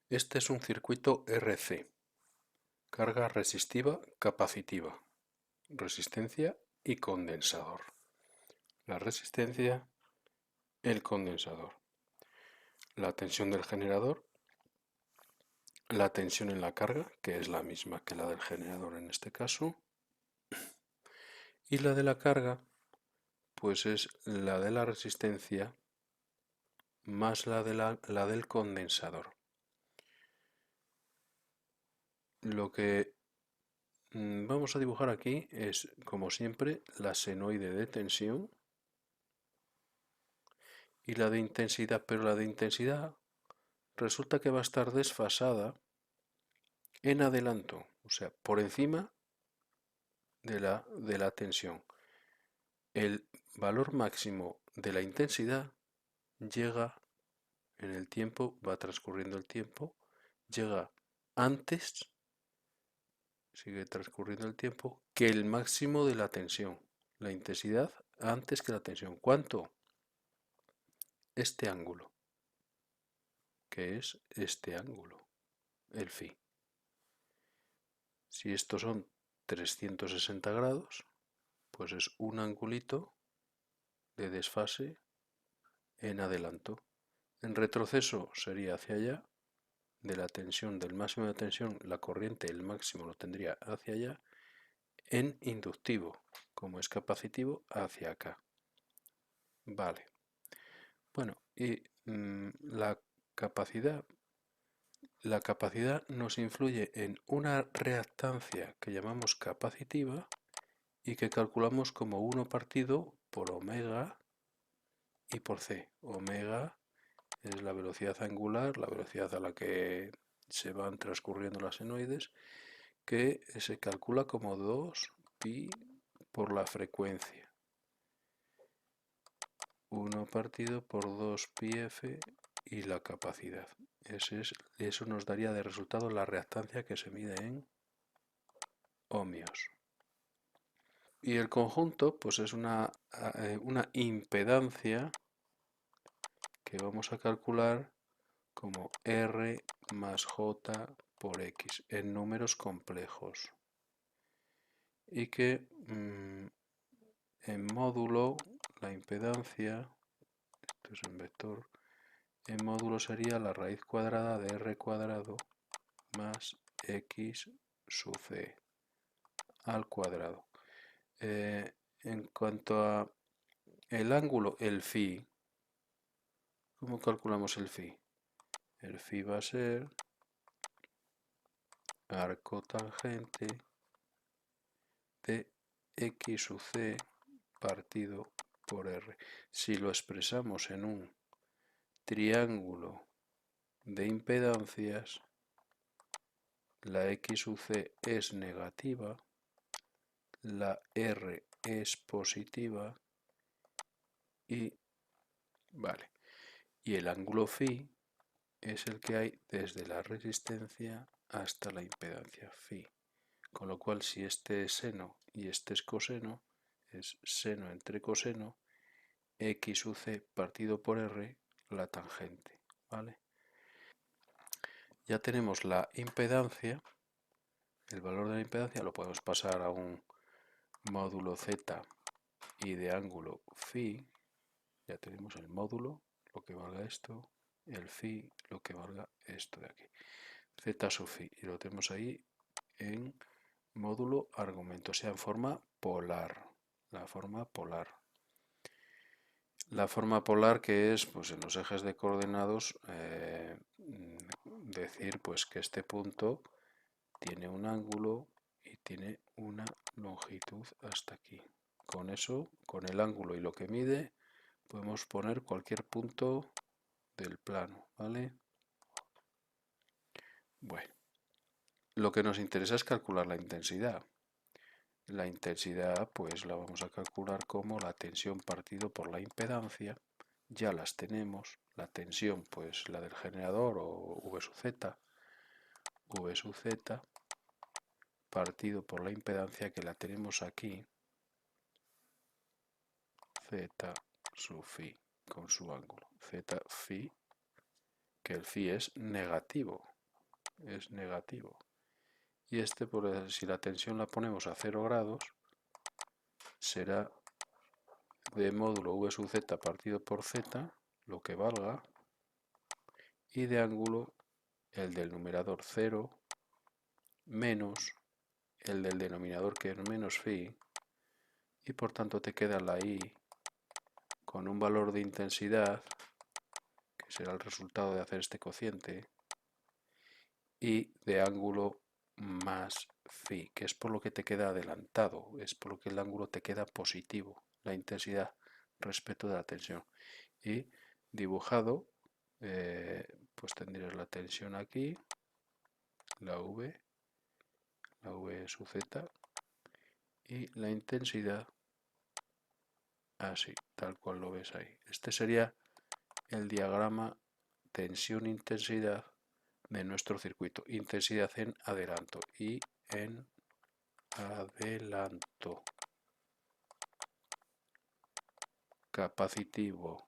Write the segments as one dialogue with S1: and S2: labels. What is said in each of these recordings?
S1: Este es un circuito RC, carga resistiva capacitiva, resistencia y condensador. La resistencia, el condensador. La tensión del generador, la tensión en la carga, que es la misma que la del generador en este caso, y la de la carga, pues es la de la resistencia más la del condensador. Lo que vamos a dibujar aquí es, como siempre, la senoide de tensión y la de intensidad, pero la de intensidad resulta que va a estar desfasada en adelanto, o sea, por encima de la tensión. El valor máximo de la intensidad llega en el tiempo, va transcurriendo el tiempo, llega antes, sigue transcurriendo el tiempo, que el máximo de la tensión. La intensidad antes que la tensión. ¿Cuánto? Este ángulo, que es este ángulo, el phi. Si estos son 360 grados, pues es un angulito de desfase en adelanto. En retroceso sería hacia allá, de la tensión, del máximo de tensión, la corriente, el máximo lo tendría hacia allá. En inductivo, como es capacitivo, hacia acá. Vale. Bueno, y capacidad, la capacidad nos influye en una reactancia que llamamos capacitiva y que calculamos como 1 partido por omega y por c. Omega es la velocidad angular, la velocidad a la que se van transcurriendo las senoides, que se calcula como 2pi por la frecuencia. 1 partido por 2πf y la capacidad. Eso nos daría de resultado la reactancia que se mide en ohmios. Y el conjunto pues es una impedancia que vamos a calcular como R más J por X en números complejos. Y que en módulo la impedancia, esto es en vector, en módulo sería la raíz cuadrada de R cuadrado más X sub C al cuadrado. En cuanto a el ángulo, el phi, ¿cómo calculamos el phi? El phi va a ser arco tangente de X sub C partido por R. Si lo expresamos en un triángulo de impedancias, la X sub C es negativa, la R es positiva y vale. Y el ángulo phi es el que hay desde la resistencia hasta la impedancia phi. Con lo cual, si este es seno y este es coseno, es seno entre coseno, X sub C partido por R, la tangente. ¿Vale? Ya tenemos la impedancia. El valor de la impedancia lo podemos pasar a un módulo Z y de ángulo phi. Ya tenemos el módulo, lo que valga esto, el phi, lo que valga esto de aquí. Z sub phi, y lo tenemos ahí en módulo argumento, o sea, en forma polar. La forma polar. La forma polar que es, pues en los ejes de coordenados, decir pues que este punto tiene un ángulo y tiene una longitud hasta aquí. Con eso, con el ángulo y lo que mide, podemos poner cualquier punto del plano, ¿vale? Bueno, lo que nos interesa es calcular la intensidad. La intensidad pues la vamos a calcular como la tensión partido por la impedancia. Ya las tenemos. La tensión pues la del generador o V sub Z. V sub Z partido por la impedancia que la tenemos aquí. Z sub phi con su ángulo. Z phi, que el phi es negativo. es negativo. Y este, si la tensión la ponemos a 0 grados, será de módulo v sub z partido por z, lo que valga, y de ángulo el del numerador 0 menos el del denominador, que es menos phi, y por tanto te queda la I con un valor de intensidad, que será el resultado de hacer este cociente, y de ángulo más phi, que es por lo que te queda adelantado, es por lo que el ángulo te queda positivo, la intensidad respecto de la tensión. Y dibujado, pues tendrías la tensión aquí, la V sub z, y la intensidad así, tal cual lo ves ahí. Este sería el diagrama tensión-intensidad de nuestro circuito. Intensidad en adelanto y en adelanto. Capacitivo.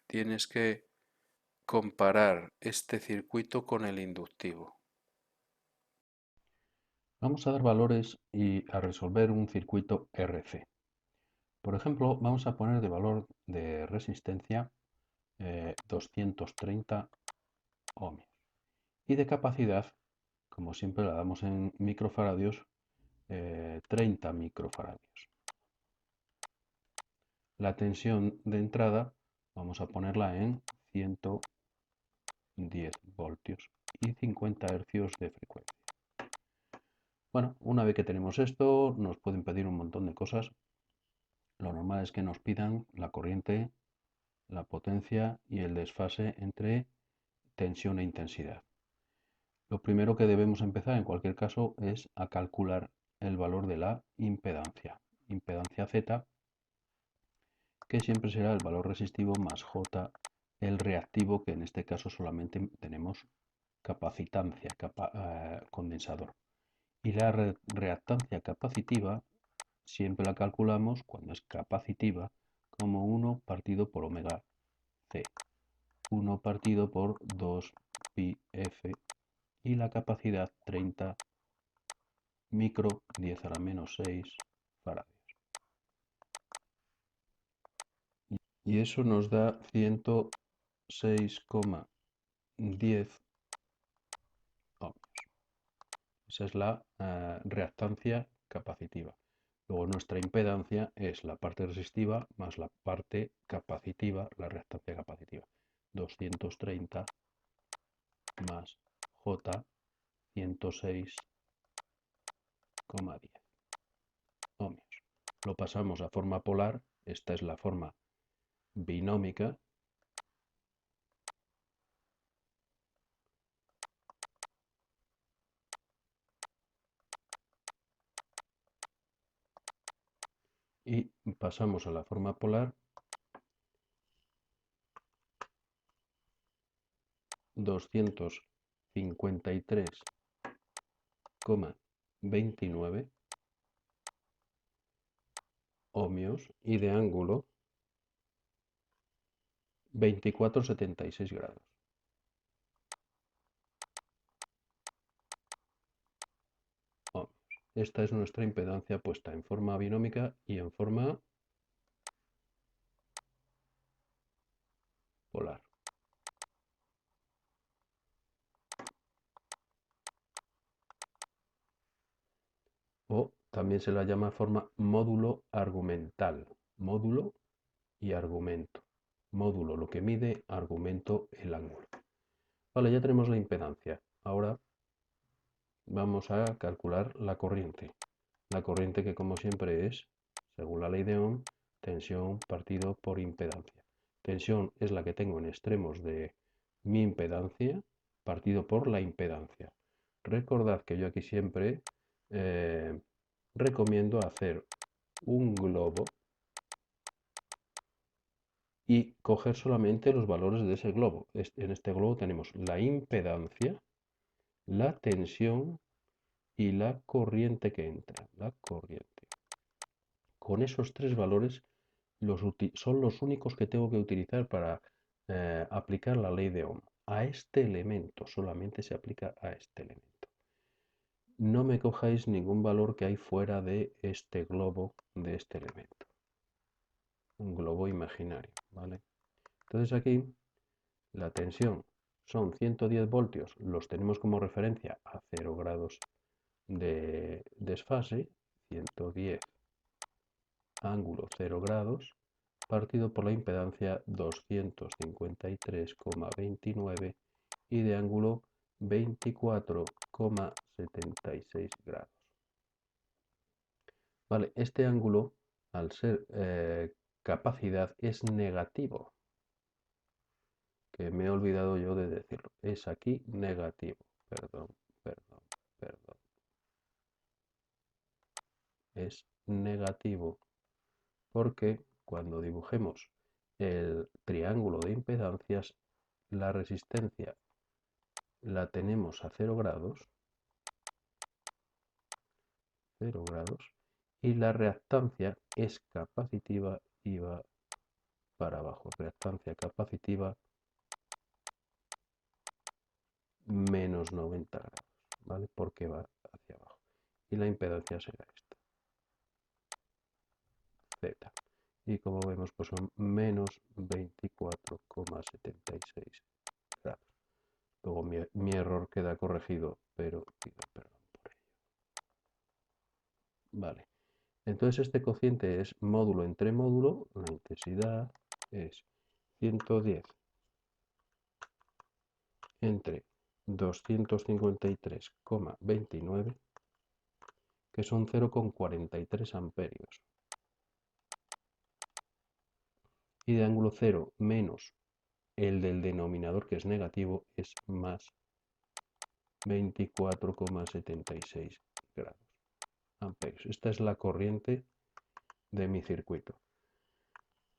S1: Tienes que comparar este circuito con el inductivo.
S2: Vamos a dar valores y a resolver un circuito RC. Por ejemplo, vamos a poner de valor de resistencia 230 ohmios y de capacidad, como siempre la damos en microfaradios, 30 microfaradios. La tensión de entrada vamos a ponerla en 110 voltios y 50 hercios de frecuencia. Bueno, una vez que tenemos esto, nos pueden pedir un montón de cosas. Lo normal es que nos pidan la corriente, la potencia y el desfase entre tensión e intensidad. Lo primero que debemos empezar en cualquier caso es a calcular el valor de la impedancia. Impedancia Z, que siempre será el valor resistivo más J, el reactivo, que en este caso solamente tenemos capacitancia, condensador. Y la reactancia capacitiva siempre la calculamos cuando es capacitiva como 1 partido por omega C. 1 partido por 2 pi f y la capacidad 30 micro 10 a la menos 6 faradios. Y eso nos da 106,10 ohmios. Esa es la reactancia capacitiva. Luego nuestra impedancia es la parte resistiva más la parte capacitiva, la reactancia capacitiva. 230 más J 106,10 ohmios. Lo pasamos a forma polar, esta es la forma binómica, y pasamos a la forma polar 253,29 ohmios y de ángulo 24,76 grados. Ohmios. Esta es nuestra impedancia puesta en forma binómica y en forma polar. O también se la llama forma módulo argumental. Módulo y argumento. Módulo lo que mide, argumento el ángulo. Vale, ya tenemos la impedancia. Ahora vamos a calcular la corriente. La corriente que como siempre es, según la ley de Ohm, tensión partido por impedancia. Tensión es la que tengo en extremos de mi impedancia partido por la impedancia. Recordad que yo aquí siempre recomiendo hacer un globo y coger solamente los valores de ese globo. En este globo tenemos la impedancia, la tensión y la corriente que entra. La corriente. Con esos tres valores son los únicos que tengo que utilizar para aplicar la ley de Ohm. A este elemento, solamente se aplica a este elemento. No me cojáis ningún valor que hay fuera de este globo, de este elemento. Un globo imaginario, ¿vale? Entonces aquí la tensión son 110 voltios, los tenemos como referencia a 0 grados de desfase, 110 ángulo 0 grados, partido por la impedancia 253,29 y de ángulo 24,76 grados. Vale, este ángulo, al ser capacidad, es negativo, que me he olvidado yo de decirlo. Es aquí negativo. Perdón. Es negativo porque cuando dibujemos el triángulo de impedancias, la resistencia la tenemos a 0 grados, y la reactancia es capacitiva y va para abajo. Reactancia capacitiva menos 90 grados, ¿vale? Porque va hacia abajo. Y la impedancia será esta, Z. Y como vemos, pues son menos 24,76 grados. Luego mi error queda corregido, pero pido perdón por ello. Vale. Entonces este cociente es módulo entre módulo. La intensidad es 110 entre 253,29, que son 0,43 amperios. Y de ángulo 0 menos el del denominador, que es negativo, es más 24,76 grados amperios. Esta es la corriente de mi circuito.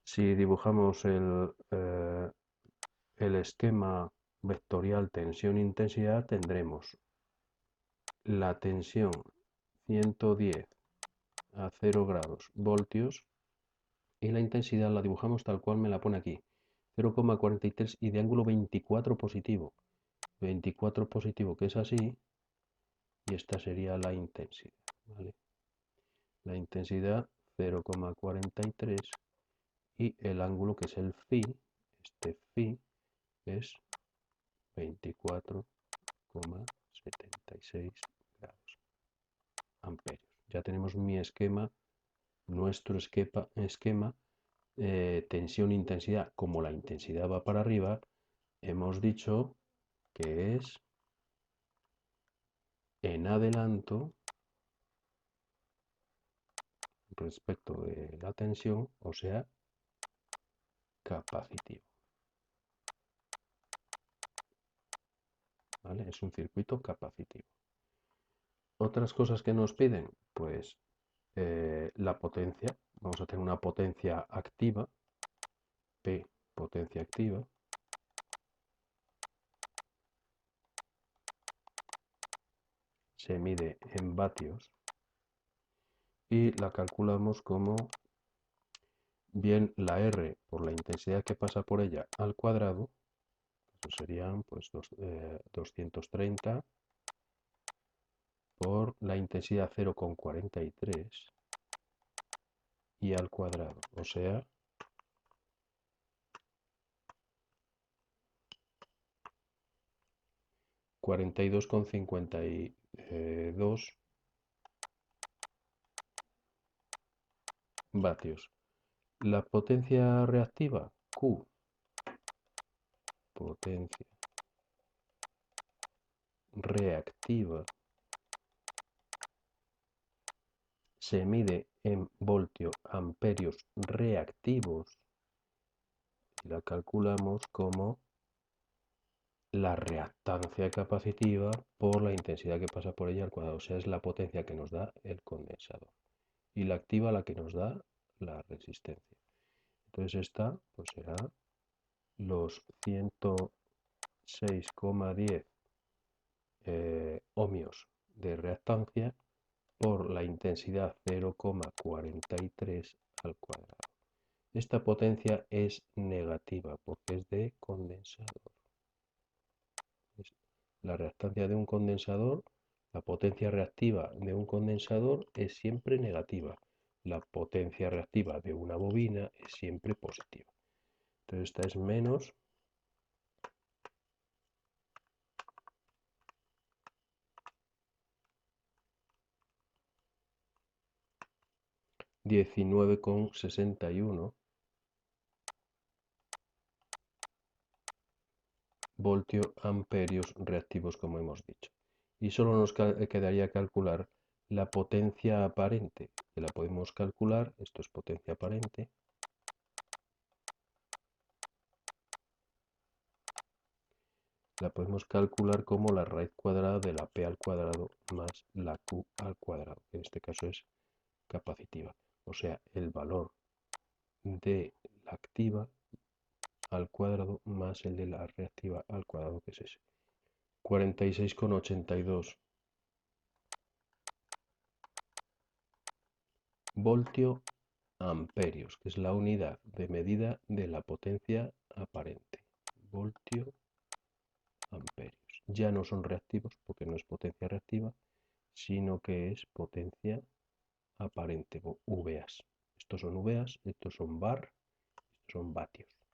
S2: Si dibujamos el esquema vectorial tensión-intensidad, tendremos la tensión 110 a 0 grados voltios y la intensidad la dibujamos tal cual me la pone aquí, 0,43 y de ángulo 24 positivo. 24 positivo, que es así, y esta sería la intensidad, ¿vale? La intensidad 0,43 y el ángulo, que es el phi, este phi es 24,76 grados amperios. Ya tenemos mi esquema, nuestro esquema tensión-intensidad. Como la intensidad va para arriba, hemos dicho que es en adelanto respecto de la tensión, o sea, capacitivo. ¿Vale? Es un circuito capacitivo. Otras cosas que nos piden, pues la potencia. Vamos a tener una potencia activa, P, potencia activa. Se mide en vatios y la calculamos como bien la R por la intensidad que pasa por ella al cuadrado, eso serían pues 230 por la intensidad 0,43 y al cuadrado, o sea, 42,52 vatios. La potencia reactiva, Q, potencia reactiva, se mide en voltio amperios reactivos y la calculamos como la reactancia capacitiva por la intensidad que pasa por ella al cuadrado, o sea, es la potencia que nos da el condensador y la activa la que nos da la resistencia. Entonces esta pues será los 106,10 ohmios de reactancia por la intensidad 0,43 al cuadrado. Esta potencia es negativa porque es de condensador. La reactancia de un condensador, la potencia reactiva de un condensador es siempre negativa. La potencia reactiva de una bobina es siempre positiva. Entonces esta es menos 19,61 voltio amperios reactivos, como hemos dicho. Y solo nos quedaría calcular la potencia aparente, que la podemos calcular, esto es potencia aparente, la podemos calcular como la raíz cuadrada de la P al cuadrado más la Q al cuadrado, que en este caso es capacitiva, o sea, el valor de la activa al cuadrado más el de la reactiva al cuadrado, que es ese. 46,82 voltio amperios, que es la unidad de medida de la potencia aparente. Voltio amperios. Ya no son reactivos porque no es potencia reactiva, sino que es potencia aparente, VAs. Estos son VAs, estos son bar, estos son vatios.